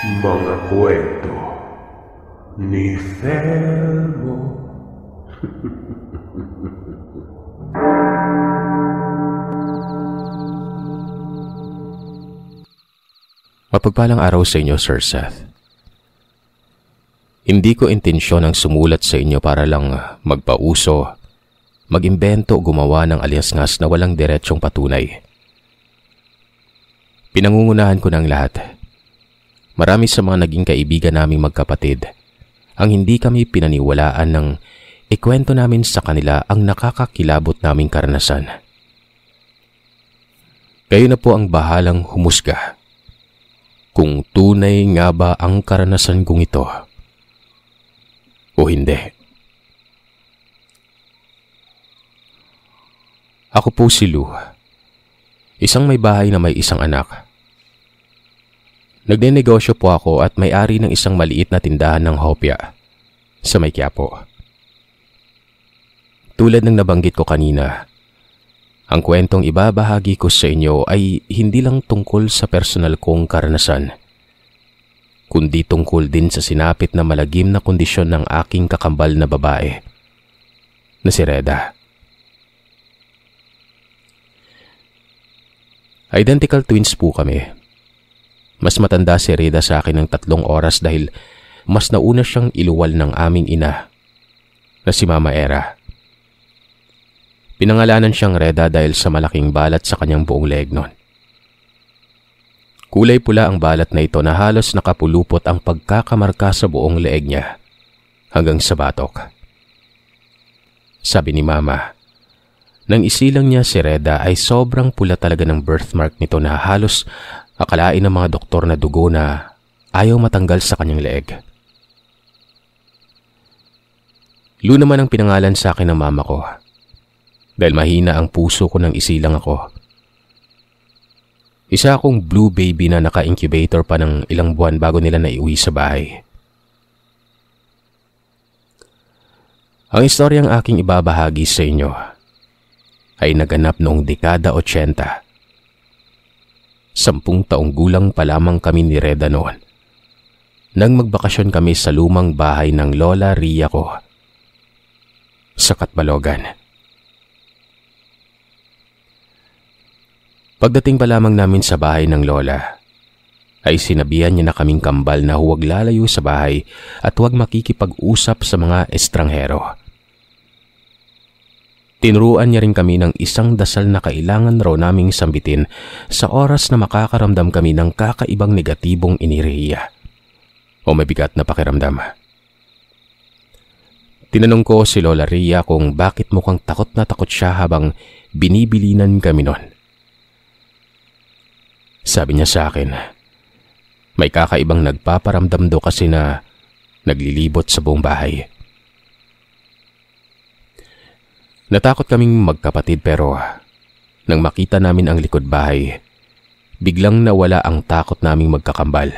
Mga kwento ni Thelmo. Mapagpalang araw sa inyo, Sir Seth. Hindi ko intensyon ang sumulat sa inyo para lang magpauso, mag-imbento o gumawa ng aliasngas na walang diretsyong patunay. Pinangungunahan ko ng lahat. Marami sa mga naging kaibigan naming magkapatid ang hindi kami pinaniwalaan ng ikwento namin sa kanila ang nakakakilabot naming karanasan. Kayo na po ang bahalang humusga kung tunay nga ba ang karanasan kong ito o hindi. Ako po si Lou, isang may bahay na may isang anak. Nagnenegosyo po ako at may-ari ng isang maliit na tindahan ng hopya sa may Quiapo. Tulad ng nabanggit ko kanina, ang kwentong ibabahagi ko sa inyo ay hindi lang tungkol sa personal kong karanasan, kundi tungkol din sa sinapit na malagim na kondisyon ng aking kakambal na babae na si Reda. Identical twins po kami. Mas matanda si Reda sa akin ng 3 oras dahil mas nauna siyang iluwal ng aming ina na si Mama Era. Pinangalanan siyang Reda dahil sa malaking balat sa kanyang buong leeg noon. Kulay pula ang balat na ito na halos nakapulupot ang pagkakamarka sa buong leeg niya hanggang sa batok. Sabi ni Mama, nang isilang niya si Reda ay sobrang pula talaga ng birthmark nito na halos akalain ng mga doktor na dugo na ayaw matanggal sa kanyang leeg. Lou naman ang pinangalan sa akin ng mama ko dahil mahina ang puso ko nang isilang ako. Isa akong blue baby na naka-incubator pa ng ilang buwan bago nila naiuwi sa bahay. Ang istoryang aking ibabahagi sa inyo ay naganap noong dekada 80. 10 taong gulang pa lamang kami ni Reda noon nang magbakasyon kami sa lumang bahay ng Lola Ria ko sa Catbalogan. Pagdating pa lamang namin sa bahay ng Lola, ay sinabihan niya na kaming kambal na huwag lalayo sa bahay at huwag makikipag-usap sa mga estranghero. Tinuruan niya rin kami ng isang dasal na kailangan raw naming sambitin sa oras na makakaramdam kami ng kakaibang negatibong iniriya o mabigat na pakiramdam. Tinanong ko si Lola Ria kung bakit mukhang takot na takot siya habang binibilinan kami noon. Sabi niya sa akin, may kakaibang nagpaparamdam daw kasi na naglilibot sa buong bahay. Natakot kaming magkapatid pero nang makita namin ang likod bahay, biglang nawala ang takot naming magkakambal.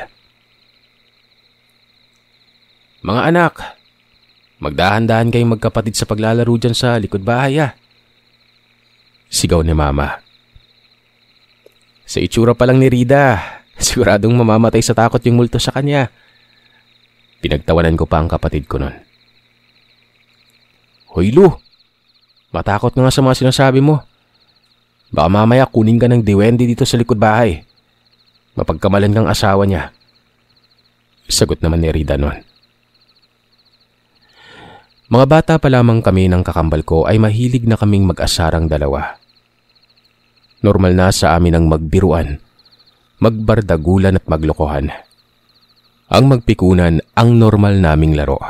Mga anak, magdahan-dahan kayong magkapatid sa paglalaro dyan sa likod bahay Sigaw ni Mama. Sa itsura pa lang ni Rida, siguradong mamamatay sa takot yung multo sa kanya. Pinagtawanan ko pa ang kapatid ko nun. Hoy Lou, matakot nga sa mga sinasabi mo. Baka mamaya kunin ka ng diwende dito sa likod bahay. Mapagkamalan kang asawa niya. Sagot naman ni Rida nun. Mga bata pa lamang kami ng kakambal ko ay mahilig na kaming mag-asarang dalawa. Normal na sa amin ang magbiruan, magbardagulan at maglokohan. Ang magpikunan ang normal naming laro.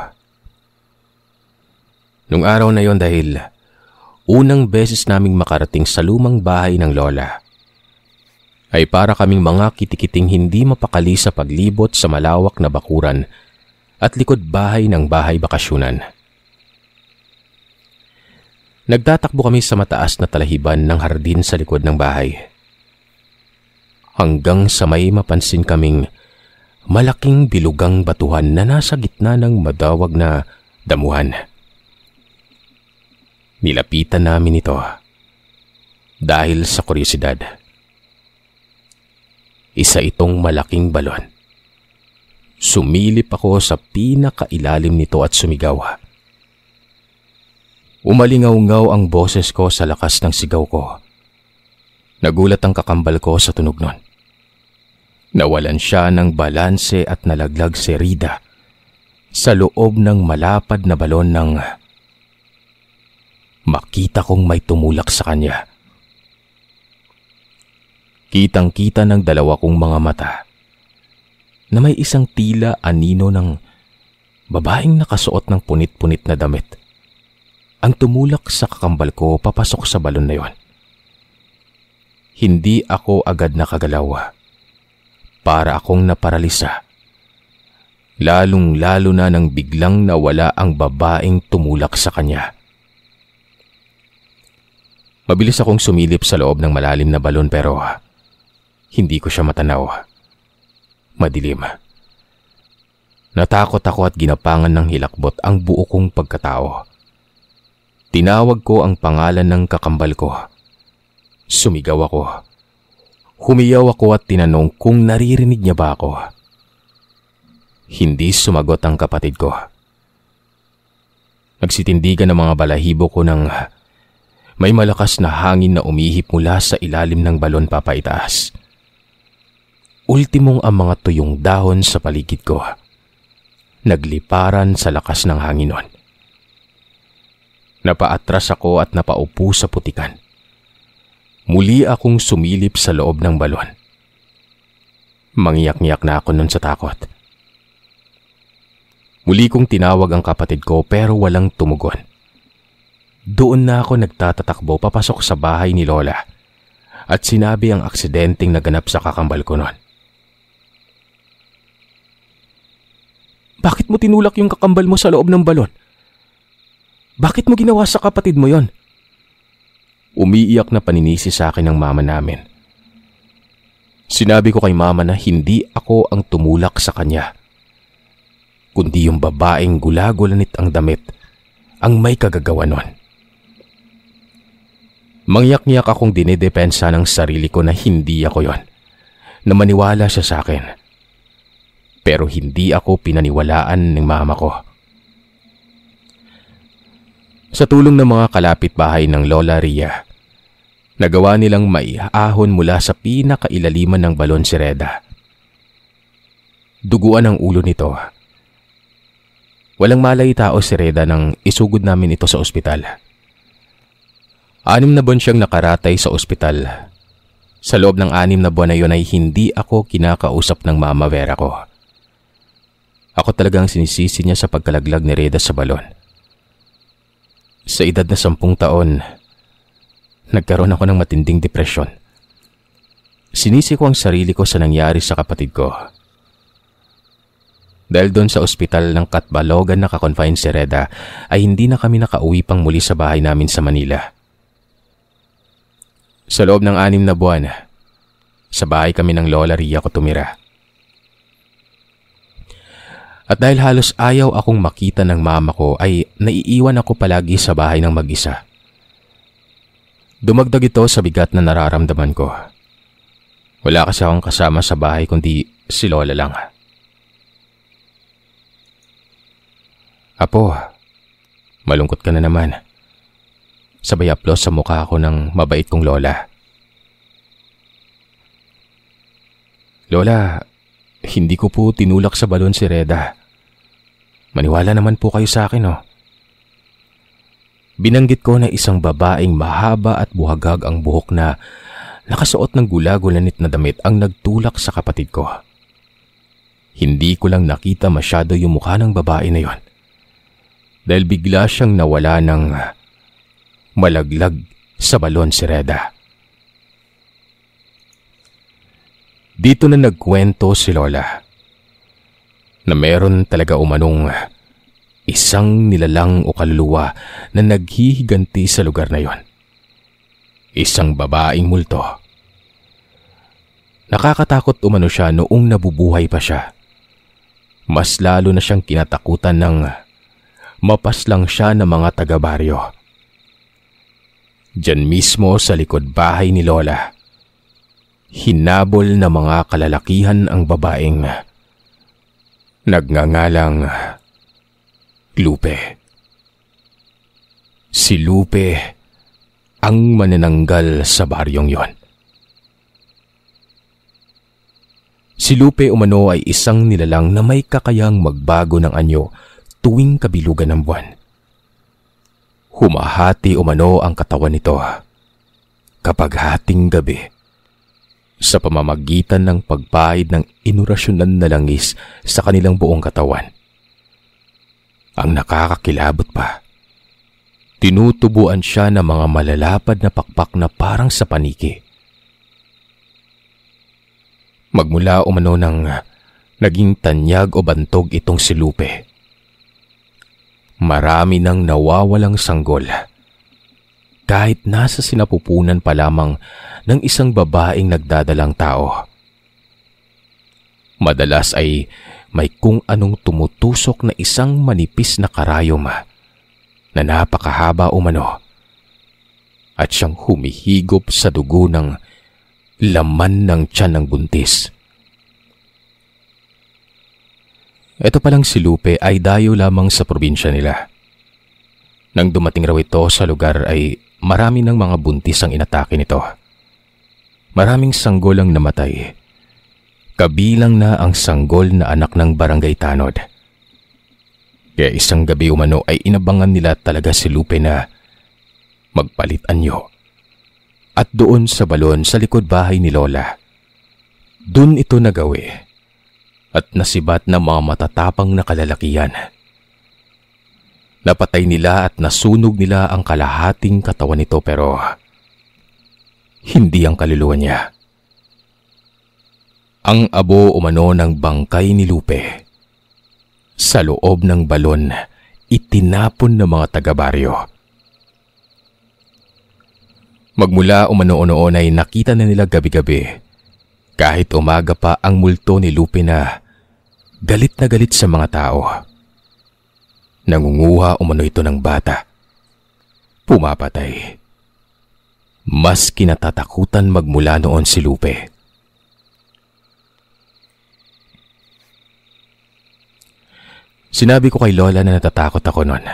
Nung araw na yon dahil unang beses naming makarating sa lumang bahay ng Lola, ay para kaming mga kitikiting hindi mapakali sa paglibot sa malawak na bakuran at likod bahay ng bahay bakasyunan. Nagtatakbo kami sa mataas na talahiban ng hardin sa likod ng bahay. Hanggang sa may mapansin kaming malaking bilugang batuhan na nasa gitna ng madawag na damuhan. Nilapitan namin ito dahil sa kuryosidad. Isa itong malaking balon Sumilip ako sa pinakailalim nito at sumigaw. Umalingaw-ngaw ang boses ko sa lakas ng sigaw ko. Nagulat ang kakambal ko sa tunog nun. Nawalan siya ng balanse at nalaglag si Rida sa loob ng malapad na balon nang makita kong may tumulak sa kanya. Kitang-kita ng dalawa kong mga mata na may isang tila anino ng babaeng nakasuot ng punit-punit na damit ang tumulak sa kakambal ko papasok sa balon na yon. Hindi ako agad nakagalaw. Para akong naparalisa. Lalong-lalo na nang biglang nawala ang babaeng tumulak sa kanya. Mabilis akong sumilip sa loob ng malalim na balon pero hindi ko siya matanaw. Madilim. Natakot ako at ginapangan ng hilakbot ang buo kong pagkatao. Tinawag ko ang pangalan ng kakambal ko. Sumigaw ako. Humiyaw ako at tinanong kung naririnig niya ba ako. Hindi sumagot ang kapatid ko. Nagsitindigan ang mga balahibo ko ng may malakas na hangin na umihip mula sa ilalim ng balon papaitaas. Ultimong ang mga tuyong dahon sa paligid ko. Nagliparan sa lakas ng hangin nun. Napaatras ako at napaupo sa putikan. Muli akong sumilip sa loob ng balon. Mangyak-ngyak na ako nun sa takot. Muli kong tinawag ang kapatid ko pero walang tumugon. Doon na ako nagtatatakbo papasok sa bahay ni Lola at sinabi ang aksidenteng naganap sa kakambal ko nun. Bakit mo tinulak yung kakambal mo sa loob ng balon? Bakit mo ginawa sa kapatid mo yon? Umiiyak na paninisi sa akin ng mama namin. Sinabi ko kay mama na hindi ako ang tumulak sa kanya, kundi yung babaeng gulagulanit ang damit ang may kagagawa nun. Mangyak-ngyak akong dinidepensa ng sarili ko na hindi ako yon, na maniwala siya sa akin. Pero hindi ako pinaniwalaan ng mama ko. Sa tulong ng mga kalapit bahay ng Lola Ria, nagawa nilang maiahon mula sa pinakailaliman ng balon si Reda. Duguan ang ulo nito. Walang malay tao si Reda nang isugod namin ito sa ospital. 6 na buwan siyang nakaratay sa ospital. Sa loob ng 6 na buwan na yun ay hindi ako kinakausap ng mama Vera ko. Ako talagang sinisisi niya sa pagkalaglag ni Reda sa balon. Sa edad na 10 taon, nagkaroon ako ng matinding depresyon. Sinisi ko ang sarili ko sa nangyari sa kapatid ko. Dahil doon sa ospital ng Katbalogan nakakonfine si Reda, ay hindi na kami nakauwi pang muli sa bahay namin sa Manila. Sa loob ng 6 na buwan, sa bahay kami ng Lola Ria ko tumira. At dahil halos ayaw akong makita ng mama ko ay naiiwan ako palagi sa bahay ng mag-isa. Dumagdag ito sa bigat na nararamdaman ko. Wala kasi akong kasama sa bahay kundi si Lola lang. Apo, malungkot ka na naman. Sabay aplos sa mukha ko ng mabait kong Lola. Lola, hindi ko po tinulak sa balon si Reda. Maniwala naman po kayo sa akin, oh. Binanggit ko na isang babaeng mahaba at buhagag ang buhok na nakasuot ng gulagulanit na damit ang nagtulak sa kapatid ko. Hindi ko lang nakita masyado yung mukha ng babae na yon. Dahil bigla siyang nawala ng malaglag sa balon si Reda. Dito na nagkwento si Lola na meron talaga umanong isang nilalang o kaluluwa na naghihiganti sa lugar na yon. Isang babaeng multo. Nakakatakot umano siya noong nabubuhay pa siya. Mas lalo na siyang kinatakutan ng mapaslang siya ng mga taga-baryo. Diyan mismo sa likod bahay ni Lola, hinabol na mga kalalakihan ang babaeng nagngangalang Lupe. Si Lupe ang manananggal sa baryong yon. Si Lupe umano ay isang nilalang na may kakayang magbago ng anyo tuwing kabilugan ng buwan. Humahati umano ang katawan nito kapag hating gabi sa pamamagitan ng pagpahid ng inurasyonan na langis sa kanilang buong katawan. Ang nakakakilabot pa, tinutubuan siya ng mga malalapad na pakpak na parang sa paniki. Magmula umano ng naging tanyag o bantog itong si Lupe, marami nang nawawalang sanggol. Kahit nasa sinapupunan pa lamang ng isang babaeng nagdadalang tao. Madalas ay may kung anong tumutusok na isang manipis na karayom na napakahaba umano at siyang humihigop sa dugo ng laman ng tiyan ng buntis. Ito palang si Lupe ay dayo lamang sa probinsya nila. Nang dumating raw ito sa lugar ay marami ng mga buntis ang inatake nito. Maraming sanggol ang namatay. Kabilang na ang sanggol na anak ng barangay tanod. Kaya isang gabi umano ay inabangan nila talaga si Lupe na magpalit anyo. At doon sa balon sa likod bahay ni Lola, doon ito nagawi at nasibat ng mga matatapang na kalalakihan. Napatay nila at nasunog nila ang kalahating katawan nito pero hindi ang kaluluwa niya. Ang abo umano ng bangkay ni Lupe sa loob ng balon itinapon ng mga taga-baryo. Magmula umano-noon ay nakita na nila gabi-gabi kahit umaga pa ang multo ni Lupe na galit sa mga tao. Nangunguha umano ito ng bata. Pumapatay. Mas kinatatakutan magmula noon si Lupe. Sinabi ko kay Lola na natatakot ako noon.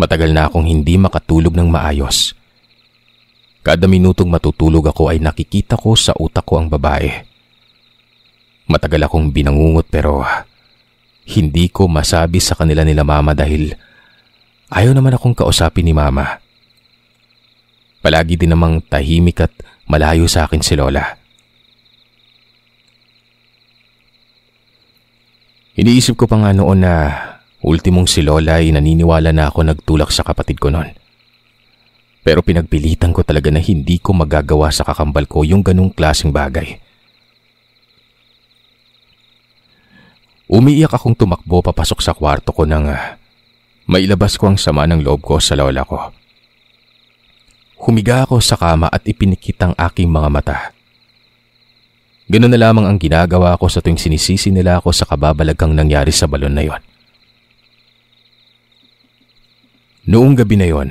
Matagal na akong hindi makatulog ng maayos. Kada minutong matutulog ako ay nakikita ko sa utak ko ang babae. Matagal akong binangungot pero hindi ko masabi sa kanila nila mama dahil ayaw naman akong kausapin ni mama. Palagi din namang tahimik at malayo sa akin si Lola. Iniisip ko pa nga noon na ultimong si Lola ay naniniwala na ako nagtulak sa kapatid ko noon. Pero pinagpilitan ko talaga na hindi ko magagawa sa kakambal ko yung ganung klaseng bagay. Umiiyak akong tumakbo papasok sa kwarto ko nang mailabas ko ang sama ng loob ko sa lola ko. Humiga ako sa kama at ipinikit ang aking mga mata. Ganun na lamang ang ginagawa ko sa tuwing sinisisi nila ako sa kababalaghang nangyari sa balon na yon. Noong gabi na yon,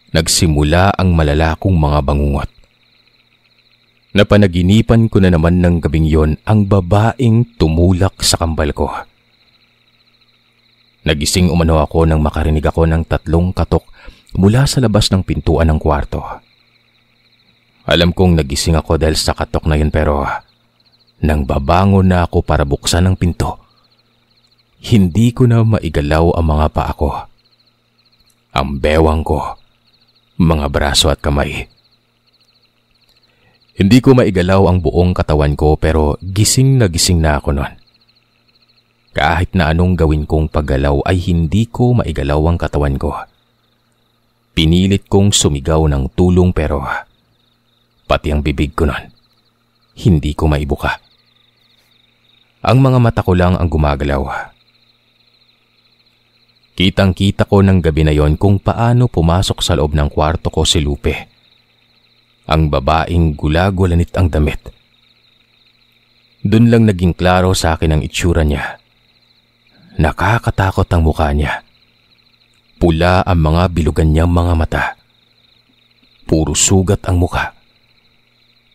nagsimula ang malala kong mga bangungot. Napanaginipan ko na naman ng gabing yon ang babaeng tumulak sa kambal ko. Nagising umano ako nang makarinig ako ng 3 katok mula sa labas ng pintuan ng kwarto. Alam kong nagising ako dahil sa katok na yun pero nang babangon na ako para buksan ang pinto, hindi ko na maigalaw ang mga paa ko, ang bewang ko, mga braso at kamay. Hindi ko maigalaw ang buong katawan ko pero gising na ako noon. Kahit na anong gawin kong paggalaw ay hindi ko maigalaw ang katawan ko. Pinilit kong sumigaw ng tulong pero pati ang bibig ko noon, hindi ko maibuka. Ang mga mata ko lang ang gumagalaw. Kitang-kita ko ng gabi na yon kung paano pumasok sa loob ng kwarto ko si Lupe. Ang babaeng gulagulanit ang damit. Doon lang naging klaro sa akin ang itsura niya. Nakakatakot ang mukha niya. Pula ang mga bilugan niyang mga mata. Puro sugat ang mukha.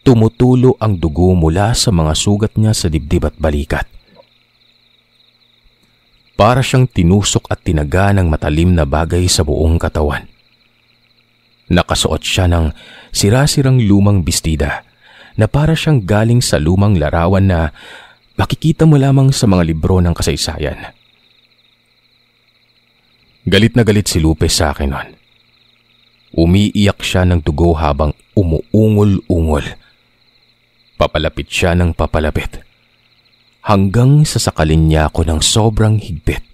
Tumutulo ang dugo mula sa mga sugat niya sa dibdib at balikat. Para siyang tinusok at tinaga ng matalim na bagay sa buong katawan. Nakasuot siya ng sira-sirang lumang bestida na para siyang galing sa lumang larawan na makikita mo lamang sa mga libro ng kasaysayan. Galit na galit si Lupe sa akin noon. Umiiyak siya ng dugo habang umuungol-ungol. Papalapit siya ng papalapit. Hanggang sasakalin niya ako ng sobrang higpit.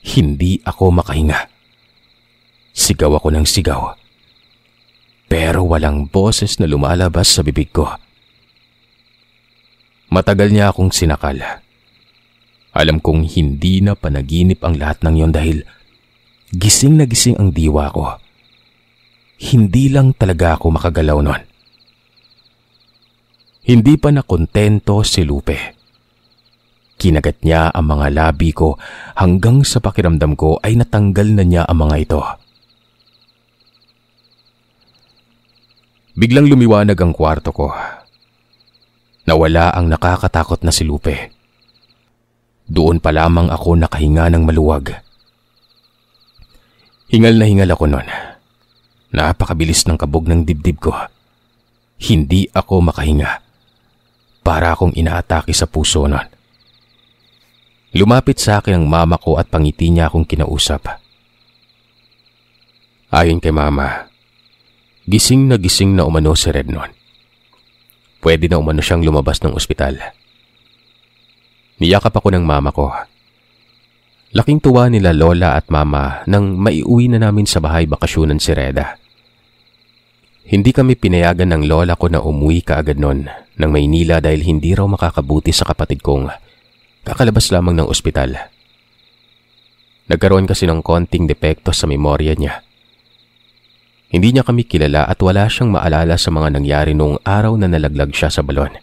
Hindi ako makahinga. Sigaw ako ng sigaw. Pero walang boses na lumalabas sa bibig ko. Matagal niya akong sinakal. Alam kong hindi na panaginip ang lahat ng yon dahil gising na gising ang diwa ko. Hindi lang talaga ako makagalaw nun. Hindi pa nakontento si Lupe. Kinagat niya ang mga labi ko hanggang sa pakiramdam ko ay natanggal na niya ang mga ito. Biglang lumiwanag ang kwarto ko. Nawala ang nakakatakot na si Lupe. Doon pa lamang ako nakahinga ng maluwag. Hingal na hingal ako nun. Napakabilis ng kabog ng dibdib ko. Hindi ako makahinga. Para akong inaatake sa puso nun. Lumapit sa akin ang mama ko at pangiti niya akong kinausap. Ayon kay mama, gising na umano si Red nun. Pwede na umano siyang lumabas ng ospital. Niyakap ako ng mama ko. Laking tuwa nila lola at mama nang maiuwi na namin sa bahay bakasyonan si Reda. Hindi kami pinayagan ng lola ko na umuwi kaagad nun ng Maynila dahil hindi raw makakabuti sa kapatid kong kakalabas lamang ng ospital. Nagkaroon kasi ng konting depekto sa memorya niya. Hindi niya kami kilala at wala siyang maalala sa mga nangyari noong araw na nalaglag siya sa balon.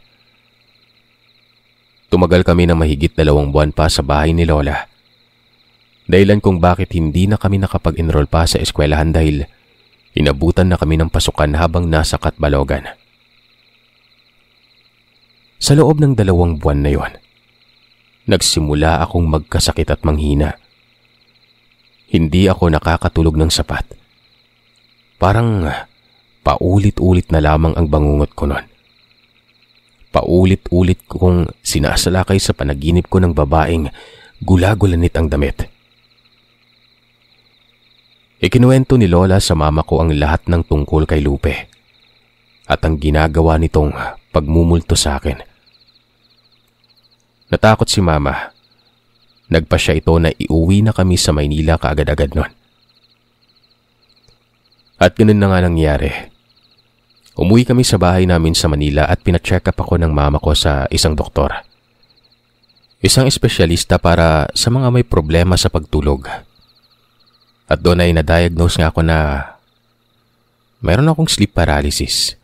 Tumagal kami ng mahigit 2 buwan pa sa bahay ni lola. Dahilan kung bakit hindi na kami nakapag-enroll pa sa eskwelahan dahil inabutan na kami ng pasukan habang nasa Katbalogan. Sa loob ng 2 buwan na yon, nagsimula akong magkasakit at manghina. Hindi ako nakakatulog ng sapat. Parang paulit-ulit na lamang ang bangungot ko nun. Paulit-ulit kong sinasalakay sa panaginip ko ng babaeng gulagulanit ang damit. Ikinuwento ni Lola sa mama ko ang lahat ng tungkol kay Lupe at ang ginagawa nitong pagmumulto sa akin. Natakot si mama. Nagpa siya ito na iuwi na kami sa Maynila kaagad-agad nun. At ganun na nga nangyari. Umuwi kami sa bahay namin sa Manila at pina-check up ako ng mama ko sa isang doktor. Isang espesyalista para sa mga may problema sa pagtulog. At doon ay na-diagnose nga ako na mayroon akong sleep paralysis.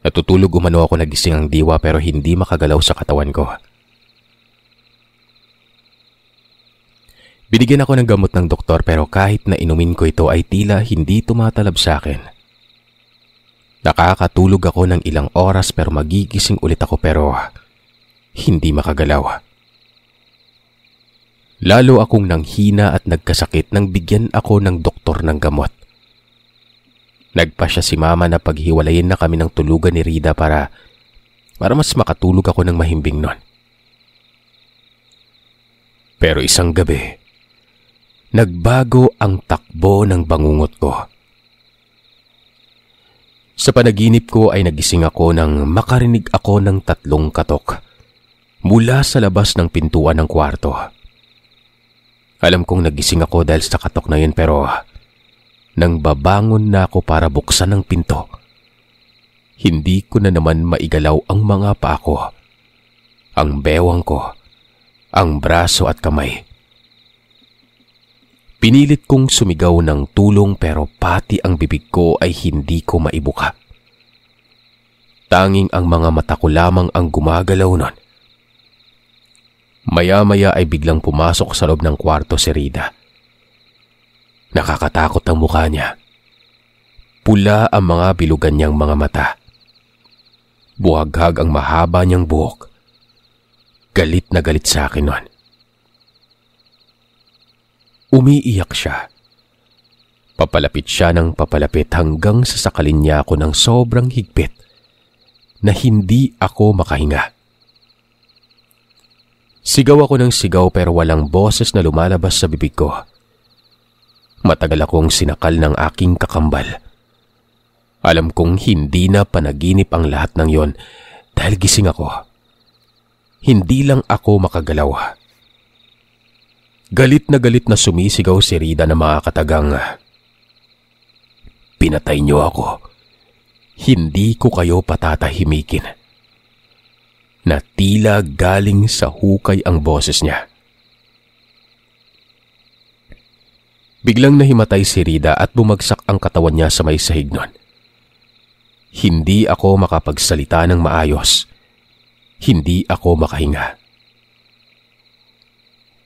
Natutulog umano ako, nagising ang diwa pero hindi makagalaw sa katawan ko. Binigyan ako ng gamot ng doktor pero kahit na inumin ko ito ay tila hindi tumatalab sa akin. Nakakatulog ako ng ilang oras pero magigising ulit ako pero hindi makagalaw. Lalo akong nanghina at nagkasakit nang bigyan ako ng doktor ng gamot. Nagpa siya si mama na paghiwalayin na kami ng tulugan ni Rida para mas makatulog ako ng mahimbing nun. Pero isang gabi, nagbago ang takbo ng bangungot ko. Sa panaginip ko ay nagising ako nang makarinig ako ng 3 katok mula sa labas ng pintuan ng kwarto. Alam kong nagising ako dahil sa katok na yun pero nang babangon na ako para buksan ang pinto, hindi ko na naman maigalaw ang mga paa ko, ang bewang ko, ang braso at kamay. Pinilit kong sumigaw ng tulong pero pati ang bibig ko ay hindi ko maibuka. Tanging ang mga mata ko lamang ang gumagalaw nun. Maya-maya ay biglang pumasok sa loob ng kwarto si Rida. Nakakatakot ang mukha niya. Pula ang mga bilugan niyang mga mata. Buhaghag ang mahaba niyang buhok. Galit na galit sa akin nun. Umiiyak siya. Papalapit siya ng papalapit hanggang sa sakalin niya ako ng sobrang higpit na hindi ako makahinga. Sigaw ako ng sigaw pero walang boses na lumalabas sa bibig ko. Matagal akong sinakal ng aking kakambal. Alam kong hindi na panaginip ang lahat ng yon dahil gising ako. Hindi lang ako makagalaw. Galit na sumisigaw si Rida na mga katagang, "Pinatay niyo ako. Hindi ko kayo patatahimikin." Na tila galing sa hukay ang boses niya. Biglang nahimatay si Rida at bumagsak ang katawan niya sa may sahig nun. Hindi ako makapagsalita ng maayos. Hindi ako makahinga.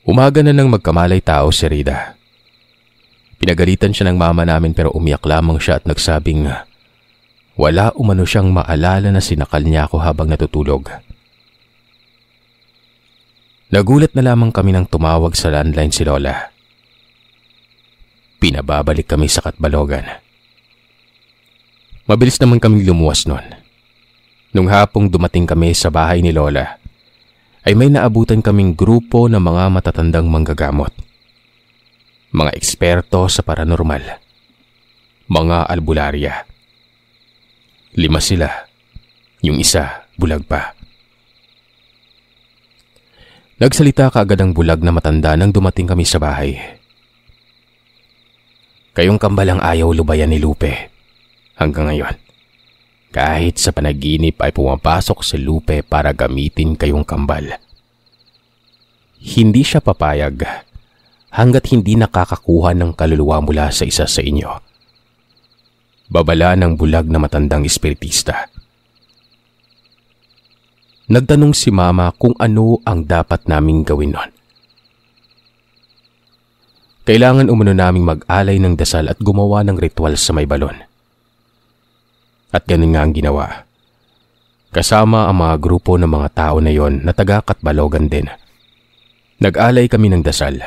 Umaga na nang magkamalay tao si Rida. Pinagalitan siya ng mama namin pero umiyak lamang siya at nagsabing wala umano siyang maalala na sinakal niya ako habang natutulog. Nagulat na lamang kami nang tumawag sa landline si Lola. Pinababalik kami sa Katbalogan. Mabilis naman kaming lumuwas nun. Nung hapong dumating kami sa bahay ni Lola, ay may naabutan kaming grupo ng mga matatandang manggagamot. Mga eksperto sa paranormal. Mga albularya. 5 sila. Yung isa, bulag pa. Nagsalita kaagad ang bulag na matanda nang dumating kami sa bahay. Kayong kambal ang ayaw lubayan ni Lupe. Hanggang ngayon. Kahit sa panaginip ay pumapasok si Lupe para gamitin kayong kambal. Hindi siya papayag hanggat hindi nakakakuha ng kaluluwa mula sa isa sa inyo. Babala ng bulag na matandang espiritista. Nagtanong si Mama kung ano ang dapat naming gawin nun. Kailangan umano naming mag-alay ng dasal at gumawa ng ritual sa may balon. At ganun nga ang ginawa. Kasama ang mga grupo ng mga tao na yon na taga-Katbalogan din. Nag-alay kami ng dasal.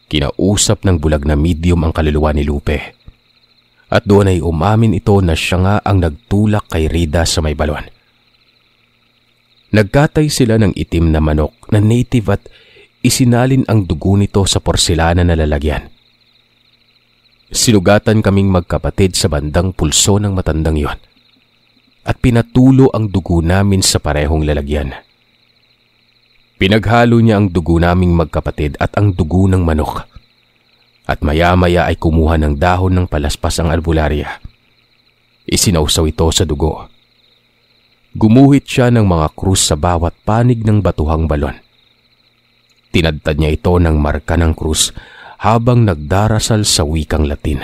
Kinausap ng bulag na medium ang kaluluwa ni Lupe. At doon ay umamin ito na siya nga ang nagtulak kay Rida sa may balon. Nagkatay sila ng itim na manok na native at isinalin ang dugo nito sa porselana na lalagyan. Sinugatan kaming magkapatid sa bandang pulso ng matandang yon at pinatulo ang dugo namin sa parehong lalagyan. Pinaghalo niya ang dugo naming magkapatid at ang dugo ng manok at maya-maya ay kumuha ng dahon ng palaspas ang albularya. Isinausaw ito sa dugo. Gumuhit siya ng mga krus sa bawat panig ng batuhang balon. Tinadtad niya ito ng marka ng krus habang nagdarasal sa wikang Latin.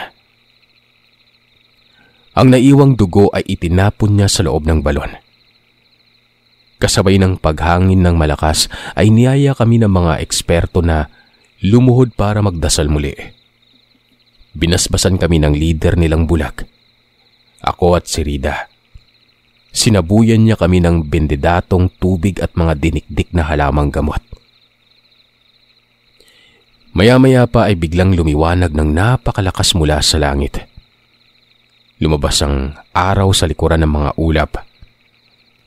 Ang naiwang dugo ay itinapon niya sa loob ng balon. Kasabay ng paghangin ng malakas ay niyaya kami ng mga eksperto na lumuhod para magdasal muli. Binasbasan kami ng leader nilang bulag. Ako at si Rida. Sinabuyan niya kami ng bendedatong tubig at mga dinikdik na halamang gamot. Maya-maya pa ay biglang lumiwanag ng napakalakas mula sa langit. Lumabas ang araw sa likuran ng mga ulap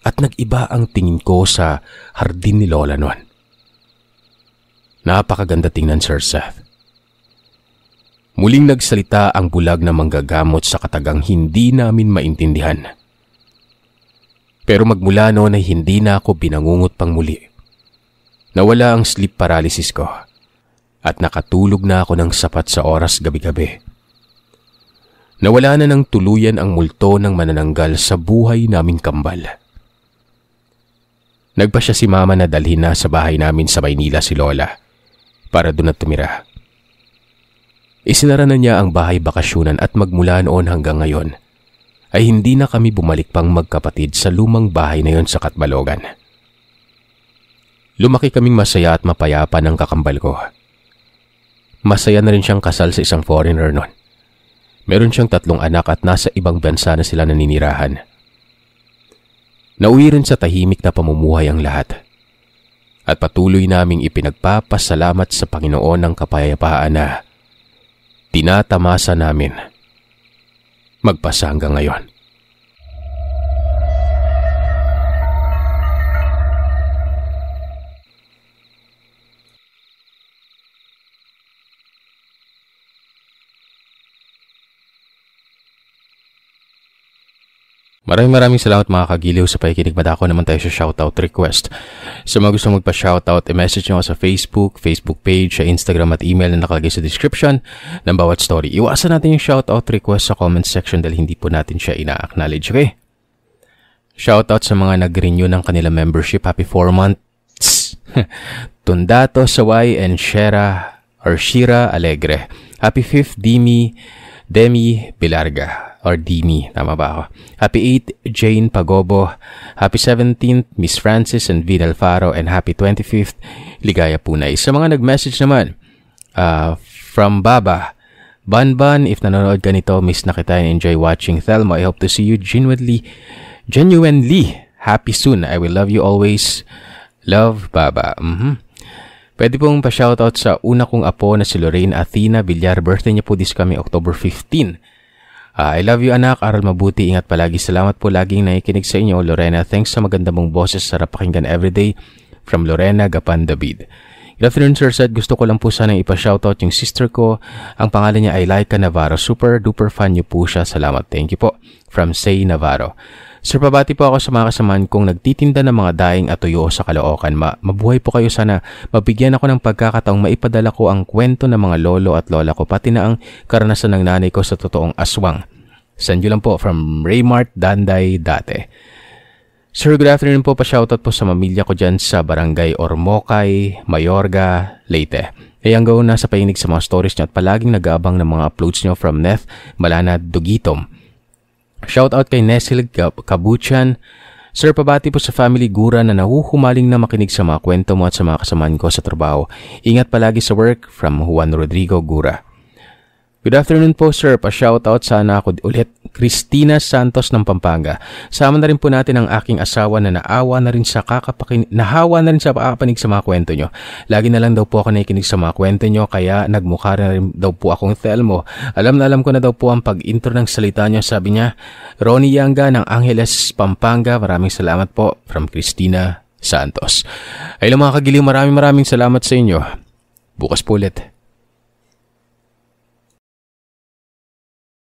at nag-iba ang tingin ko sa hardin ni Lola noon. Napakaganda tingnan, Sir Seth. Muling nagsalita ang bulag na manggagamot sa katagang hindi namin maintindihan. Pero magmula noon ay hindi na ako binangungot pang muli. Nawala ang sleep paralysis ko at nakatulog na ako ng sapat sa oras gabi-gabi. Nawala na ng tuluyan ang multo ng manananggal sa buhay naming kambal. Nagpa siya si Mama na dalhin na sa bahay namin sa Maynila si Lola para doon na tumira. Isinara na niya ang bahay bakasyonan at magmula noon hanggang ngayon ay hindi na kami bumalik pang magkapatid sa lumang bahay na yon sa Katbalogan. Lumaki kaming masaya at mapayapa ng kakambal ko. Masaya na rin siyang kasal sa isang foreigner noon. Meron siyang 3 anak at nasa ibang bansa na sila naninirahan. Nauwi rin sa tahimik na pamumuhay ang lahat. at patuloy naming ipinagpapasalamat sa Panginoon ng kapayapaan na tinatamasa namin magpasa hanggang ngayon. Maraming salamat mga kagiliw sa pakikinig. Madako naman tayo sa shoutout request. Sa mga gustong magpa-shoutout, i-message nyo sa Facebook page, sa Instagram at email na nakalagay sa description ng bawat story. Iwasan natin yung shoutout request sa comment section dahil hindi po natin siya ina-acknowledge. Okay? Shoutout sa mga nag-renew ng kanilang membership. Happy 4 months. Tundato Saway and Shira Alegre. Happy 5th Demi Bilarga. Or Dini, tama ba ako? Happy 8th, Jane Pagobo. Happy 17th, Miss Francis and Vin Alfaro. And happy 25th, Ligaya Punay. Sa mga nag-message naman, from Baba, Banban, if nanonood ka nito, miss na kita and enjoy watching Thelma. I hope to see you genuinely happy soon. I will love you always. Love, Baba. Pwede pong pa-shoutout sa una kong apo na si Lorraine Athena Villar. Birthday niya po this coming October 15. I love you anak, aral mabuti, ingat palagi. Salamat po laging nakikinig sa inyo, Lorena. Thanks sa maganda mong boses, sarap pakinggan everyday. From Lorena Gapan David. Good afternoon Sir Seth, gusto ko lang po sana ipa-shoutout yung sister ko. Ang pangalan niya ay Laika Navarro. Super duper fan niyo po siya, salamat. Thank you po. From Say Navarro. Sir, pabati po ako sa mga kasamaan kong nagtitinda ng mga daing at tuyo sa Caloocan. Mabuhay po kayo, sana mabigyan ako ng pagkakataong maipadala ko ang kwento ng mga lolo at lola ko, pati na ang karanasan ng nanay ko sa totoong aswang. Send you lang po from Raymart Danday dati. Sir, good afternoon po. Pa-shoutout po sa mamilya ko dyan sa Barangay Ormocay, Mayorga, Leyte. Hanggang na sa pakinig sa mga stories nyo at palaging nag-aabang ng mga uploads nyo from Neth, Malana, Dugitom. Shoutout kay Nesil Kabuchan. Sir, pabati po sa family Gura na nahuhumaling na makinig sa mga kwento mo at sa mga kasamaan ko sa trabaho. Ingat palagi sa work, from Juan Rodrigo Gura. Good afternoon po sir, pa-shoutout sana ako ulit. Cristina Santos ng Pampanga. Sama na rin po natin ang aking asawa na nahawa na rin sa kakapanig sa mga kwento nyo. Lagi na lang daw po ako nakikinig sa mga kwento nyo, kaya nagmukha na rin daw po akong Thelmo. Alam na alam ko na daw po ang pag-intro ng salita nyo, sabi niya. Ronnie Yanga ng Angeles, Pampanga. Maraming salamat po, from Cristina Santos. Ay lang mga kagiliw, maraming salamat sa inyo. Bukas po ulit.